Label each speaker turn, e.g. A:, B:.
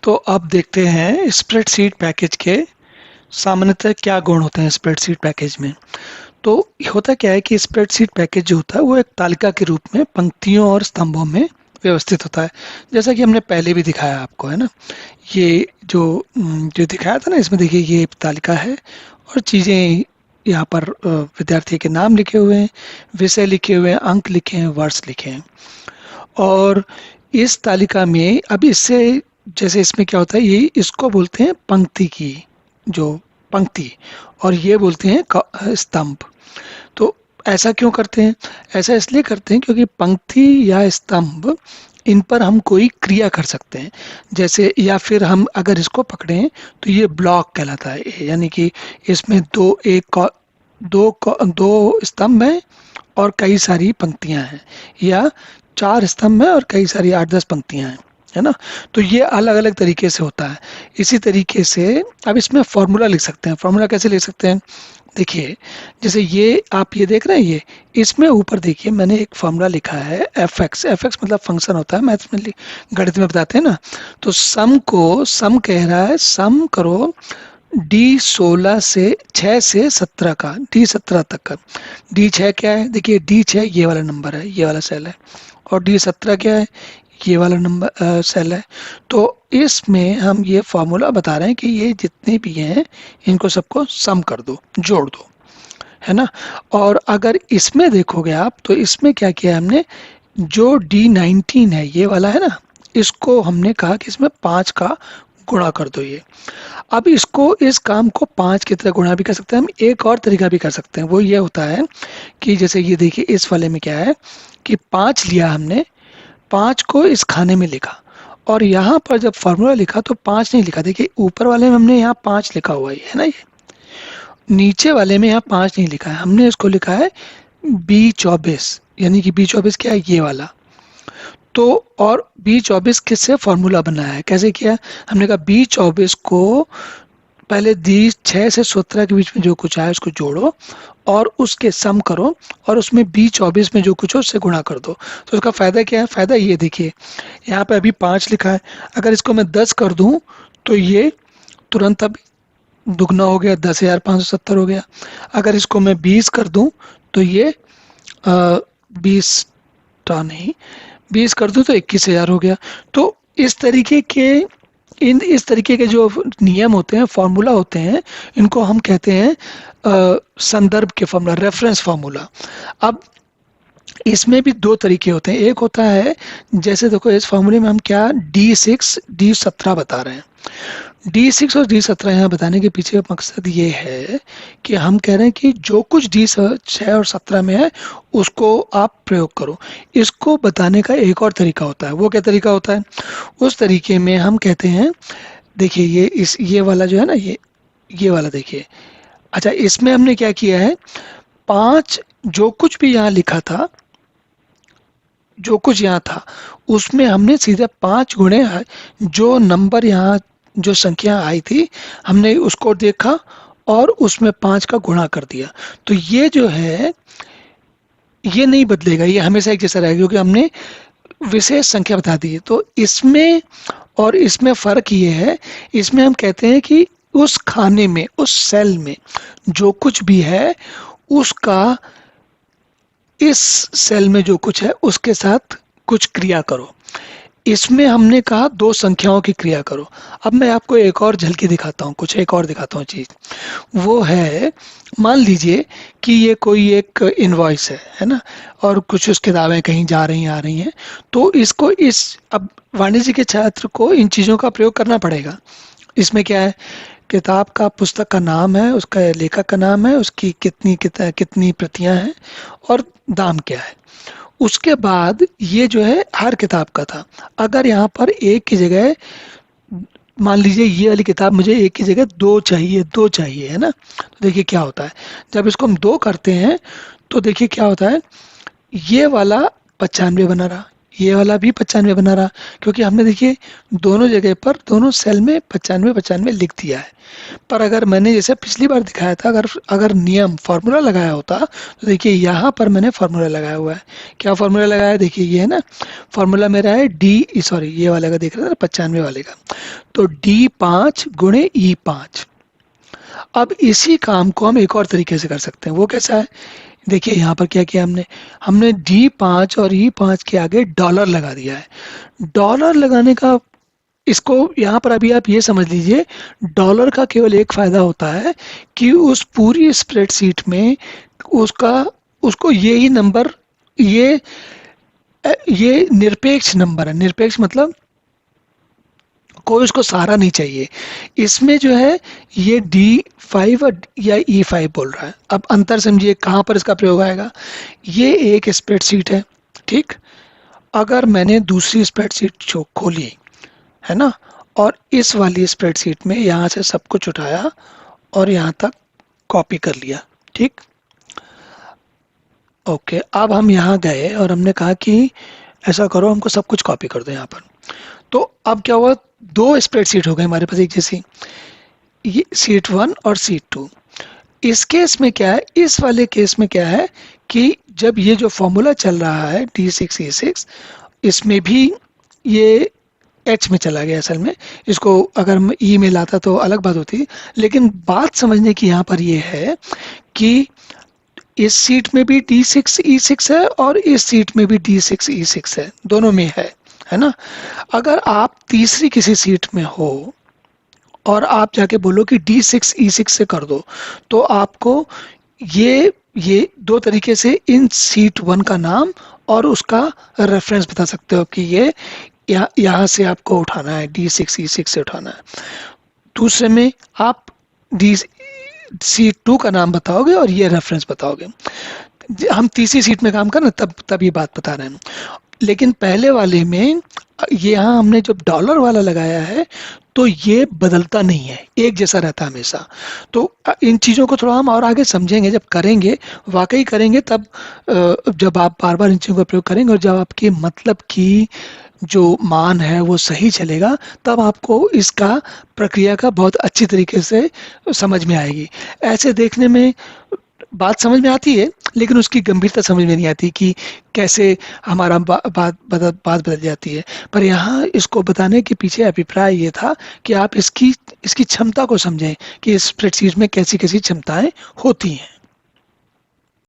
A: तो अब देखते हैं स्प्रेडशीट पैकेज के सामान्यतः क्या गुण होते हैं स्प्रेडशीट पैकेज में। तो होता क्या है कि स्प्रेडशीट पैकेज जो होता है वो एक तालिका के रूप में पंक्तियों और स्तंभों में व्यवस्थित होता है, जैसा कि हमने पहले भी दिखाया आपको, है ना। ये जो दिखाया था ना, इसमें देखिए ये तालिका है और चीज़ें यहाँ पर विद्यार्थी के नाम लिखे हुए हैं, विषय लिखे हुए हैं, अंक लिखे हैं, वर्ष लिखे हैं। और इस तालिका में अब इससे जैसे इसमें क्या होता है, ये इसको बोलते हैं पंक्ति की जो पंक्ति, और ये बोलते हैं स्तंभ। तो ऐसा क्यों करते हैं? ऐसा इसलिए करते हैं क्योंकि पंक्ति या स्तंभ, इन पर हम कोई क्रिया कर सकते हैं। जैसे या फिर हम अगर इसको पकड़ें तो ये ब्लॉक कहलाता है, यानी कि इसमें दो स्तंभ हैं और कई सारी पंक्तियां हैं, या चार स्तंभ हैं और कई सारी 8-10 पंक्तियां हैं, है ना। तो ये अलग अलग तरीके से होता है। इसी तरीके से अब इसमें फॉर्मूला लिख सकते हैं। फॉर्मूला कैसे लिख सकते हैं? देखिए, जैसे ये आप ये देख रहे हैं, ये इसमें ऊपर देखिए मैंने एक फॉर्मूला लिखा है एफ एक्स। एफ एक्स मतलब फंक्शन होता है, मैथ्स में गणित में बताते हैं ना। तो सम कह रहा है, सम करो D16 से 6 से 17 का, D17 तक का। D6 क्या है? देखिए D6 ये वाला नंबर है, ये वाला सेल है, और D17 क्या है? ये वाला नंबर सेल है। तो इसमें हम ये फॉर्मूला बता रहे हैं कि ये जितने भी हैं इनको सबको सम कर दो, जोड़ दो, है ना। और अगर इसमें देखोगे आप तो इसमें क्या किया है हमने, जो D19 है ये वाला है ना, इसको हमने कहा कि इसमें 5 का गुणा कर दो। ये अब इसको, इस काम को 5 की तरह गुणा भी कर सकते हैं हम। एक और तरीका भी कर सकते हैं, वो ये होता है कि जैसे ये देखिए इस वाले में क्या है कि 5 लिया हमने, 5 को इस खाने में लिखा, और यहाँ पर जब फॉर्मूला लिखा तो 5 नहीं लिखा। देखिए ऊपर वाले में हमने यहाँ 5 लिखा हुआ है ना, ये नीचे वाले में यहाँ 5 नहीं लिखा है, हमने इसको लिखा है B24, यानी कि B24 क्या है? ये वाला। तो और B24 किससे फॉर्मूला बनाया है, कैसे किया? हमने कहा B24 को पहले D6 से 17 के बीच में जो कुछ आया उसको जोड़ो और उसके सम करो, और उसमें B24 में जो कुछ हो उससे गुणा कर दो। तो उसका फायदा क्या है? फायदा ये देखिए, यहाँ पे अभी 5 लिखा है, अगर इसको मैं 10 कर दूं तो ये तुरंत अब दुगना हो गया, 10,570 हो गया। अगर इसको मैं 20 कर दूं तो ये 20 नहीं, 20 कर दूं तो 21,000 हो गया। तो इस तरीके के जो नियम होते हैं, फॉर्मूला होते हैं, इनको हम कहते हैं संदर्भ के फॉर्मूला, रेफरेंस फार्मूला। अब इसमें भी दो तरीके होते हैं। एक होता है, जैसे देखो इस फॉर्मूले में हम क्या D6 D17 बता रहे हैं। D6 और D17 यहाँ बताने के पीछे का मकसद ये है कि हम कह रहे हैं कि जो कुछ D6 और 17 में है उसको आप प्रयोग करो। इसको बताने का एक और तरीका होता है। वो क्या तरीका होता है? उस तरीके में हम कहते हैं, देखिए ये वाला जो है ना, ये वाला देखिए। अच्छा, इसमें हमने क्या किया है, 5 जो कुछ भी यहाँ लिखा था, जो कुछ यहाँ था उसमें हमने सीधे 5 गुणे जो नंबर यहाँ, जो संख्या आई थी, हमने उसको देखा और उसमें 5 का गुणा कर दिया। तो ये जो है ये नहीं बदलेगा, ये हमेशा एक जैसा रहेगा क्योंकि हमने विशेष संख्या बता दी है। तो इसमें और इसमें फर्क ये है, इसमें हम कहते हैं कि उस खाने में, उस सेल में जो कुछ भी है उसका इस सेल में जो कुछ है उसके साथ कुछ क्रिया करो। इसमें हमने कहा दो संख्याओं की क्रिया करो। अब मैं आपको एक और झलकी दिखाता हूँ, कुछ एक और दिखाता हूँ चीज। वो है, मान लीजिए कि ये कोई एक इनवॉइस है ना, और कुछ उस किताबें कहीं जा रही आ रही हैं, तो इसको अब वाणिज्य के छात्र को इन चीजों का प्रयोग करना पड़ेगा। इसमें क्या है, किताब का, पुस्तक का नाम है, उसका लेखक का नाम है, उसकी कितनी प्रतियां हैं और दाम क्या है। उसके बाद ये जो है हर किताब का था। अगर यहाँ पर एक की जगह, मान लीजिए ये वाली किताब मुझे एक की जगह दो चाहिए, है ना। तो देखिए क्या होता है, जब इसको हम 2 करते हैं तो देखिए क्या होता है, ये वाला 95 बना रहा, ये वाला भी 95 बना रहा, क्योंकि हमने देखिए दोनों जगह पर, दोनों सेल में 95 लिख दिया है। पर अगर मैंने जैसे पिछली बार दिखाया था, अगर नियम फॉर्मूला लगाया होता तो देखिए यहाँ पर मैंने फॉर्मूला लगाया हुआ है। क्या फॉर्मूला लगाया है? देखिए ये है ना, फॉर्मूला मेरा है ये वाले का देख रहे हैं ना, 95 वाले का। तो D5 गुणे E5। अब इसी काम को हम एक और तरीके से कर सकते हैं, वो कैसा है? देखिए यहाँ पर क्या किया हमने, हमने D5 और E5 के आगे डॉलर लगा दिया है। डॉलर लगाने का, इसको यहाँ पर अभी आप ये समझ लीजिए, डॉलर का केवल एक फायदा होता है कि उस पूरी स्प्रेडशीट में उसका उसको ये ही नंबर, ये निरपेक्ष नंबर है। निरपेक्ष मतलब कोई उसको सहारा नहीं चाहिए। इसमें जो है ये D5 या E5 बोल रहा है। अब अंतर समझिए कहाँ पर इसका प्रयोग आएगा। ये एक स्प्रेडशीट है, ठीक। अगर मैंने दूसरी स्प्रेडशीट खोली है ना, और इस वाली स्प्रेडशीट में यहाँ से सब कुछ उठाया और यहाँ तक कॉपी कर लिया, ठीक। ओके, अब हम यहाँ गए और हमने कहा कि ऐसा करो, हमको सब कुछ कॉपी कर दो यहाँ पर। तो अब क्या हुआ, दो स्प्रेडशीट हो गए हमारे पास एक जैसी, ये सीट 1 और सीट 2। इस केस में क्या है, इस वाले केस में क्या है कि जब ये जो फॉर्मूला चल रहा है D6E6, इसमें भी ये एच में चला गया असल में। इसको अगर मैं ई में लाता तो अलग बात होती, लेकिन बात समझने की यहाँ पर ये है कि इस सीट में भी D6E6 है और इस सीट में भी D6E6 है, दोनों में है ना। अगर आप तीसरी किसी सीट में हो और आप जाके बोलो कि D6E6 से कर दो, तो आपको ये दो तरीके से इन सीट 1 का नाम और उसका रेफरेंस बता सकते हो कि ये यहाँ से आपको उठाना है, D6E6 से उठाना है। दूसरे में आप C2 का नाम बताओगे और ये रेफरेंस बताओगे। हम तीसरी सीट में काम कर रहे हैं तब ये बात बता रहे हैं। लेकिन पहले वाले में ये यहाँ हमने जब डॉलर वाला लगाया है तो ये बदलता नहीं है, एक जैसा रहता है हमेशा। तो इन चीज़ों को थोड़ा हम और आगे समझेंगे, जब करेंगे, वाकई करेंगे, तब जब आप बार बार इन चीज़ों का प्रयोग करेंगे और जब आपके मतलब की जो मान है वो सही चलेगा, तब आपको इसका प्रक्रिया का बहुत अच्छी तरीके से समझ में आएगी। ऐसे देखने में बात समझ में आती है, लेकिन उसकी गंभीरता समझ में नहीं आती कि कैसे हमारा बात बदल जाती है। पर यहाँ इसको बताने के पीछे अभिप्राय ये था कि आप इसकी क्षमता को समझें कि इस स्प्रेडशीट में कैसी कैसी क्षमताएं होती हैं।